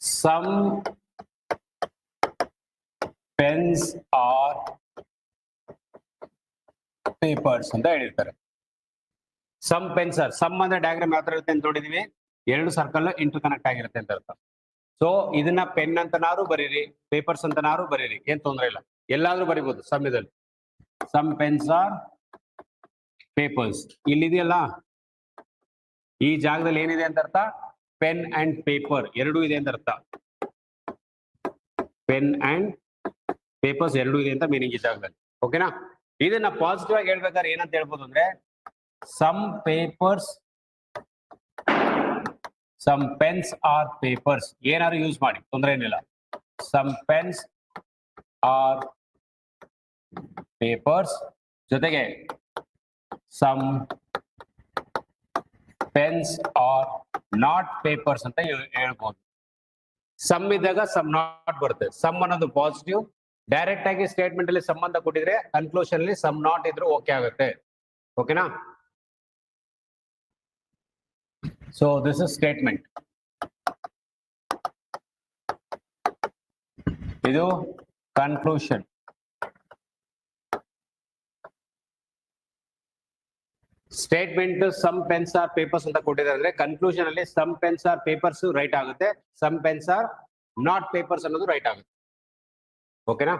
Some pens are papers ಅಂತ ಹೇಳಿರ್ತಾರೆ. Some pens R, some ಅಂದ್ರೆ ಡಯಾಗ್ರಾಮ್ ಯಾವ ತರ ಇರುತ್ತೆ ಅಂತ ನೋಡಿದೀವಿ, ಎರಡು ಸರ್ಕಲ್ ಇಂಟರ್ ಕನೆಕ್ಟ್ ಆಗಿರುತ್ತೆ ಅಂತ ಅರ್ಥ. ಸೊ ಇದನ್ನ ಪೆನ್ ಅಂತನಾರು ಬರೀರಿ, ಪೇಪರ್ಸ್ ಅಂತನಾರು ಬರೀರಿ, ಏನ್ ತೊಂದರೆ ಇಲ್ಲ, ಎಲ್ಲಾದ್ರೂ ಬರಿಬಹುದು ಸಮಯದಲ್ಲಿ. ಸಮ್ ಪೆನ್ಸ್ ಆರ್ ಪೇಪರ್ಸ್ ಇಲ್ಲಿದೆಯಲ್ಲ, ಈ ಜಾಗದಲ್ಲಿ ಏನಿದೆ ಅಂತ ಅರ್ಥ, ಪೆನ್ ಅಂಡ್ ಪೇಪರ್ ಎರಡೂ ಇದೆ ಅಂತ ಅರ್ಥ. ಪೆನ್ ಅಂಡ್ ಪೇಪರ್ಸ್ ಎರಡೂ ಇದೆ ಅಂತ ಮೀನಿಂಗ್ ಈ ಜಾಗದಲ್ಲಿ. ಓಕೆನಾ? ಇದನ್ನ ಪಾಸಿಟಿವ್ ಆಗಿ ಹೇಳ್ಬೇಕಾದ್ರೆ ಏನಂತ ಹೇಳ್ಬೋದು ಅಂದ್ರೆ, some papers, some pens are papers ಏನಾದ್ರು ಯೂಸ್ ಮಾಡಿ, ತೊಂದರೆ ಏನಿಲ್ಲ. ಸಮ್ ಪೆನ್ಸ್ ಆರ್ ಪೇಪರ್ಸ್ ಜೊತೆಗೆ some pens are not papers ಅಂತ ಹೇಳ್ಬೋದು. ಸಮ್ ಇದ್ದಾಗ ಸಮ್ ನಾಟ್ ಬರುತ್ತೆ. ಸಮ್ ಅನ್ನೋದು ಪಾಸಿಟಿವ್, ಡೈರೆಕ್ಟ್ ಆಗಿ ಸ್ಟೇಟ್ಮೆಂಟ್ ಅಲ್ಲಿ ಸಂಬಂಧ ಕೊಟ್ಟಿದ್ರೆ ಕನ್ಕ್ಲೂಷನ್ ಅಲ್ಲಿ ಸಮ್ ನಾಟ್ ಇದ್ರೂ ಓಕೆ ಆಗುತ್ತೆ. ಓಕೆನಾ? ಸೊ ದಿಸ್ ಇಸ್ ಸ್ಟೇಟ್ಮೆಂಟ್, ಇದು conclusion. Statement some pens are papers ಅಂತ ಕೊಟ್ಟಿದ್ದಾರೆ ಅಂದ್ರೆ ಕನ್ಕ್ಲೂಷನ್ ಅಲ್ಲಿ some pens are papers right ಆಗುತ್ತೆ, some pens are not papers ಅನ್ನೋದು ರೈಟ್ ಆಗುತ್ತೆ. ಓಕೆನಾ?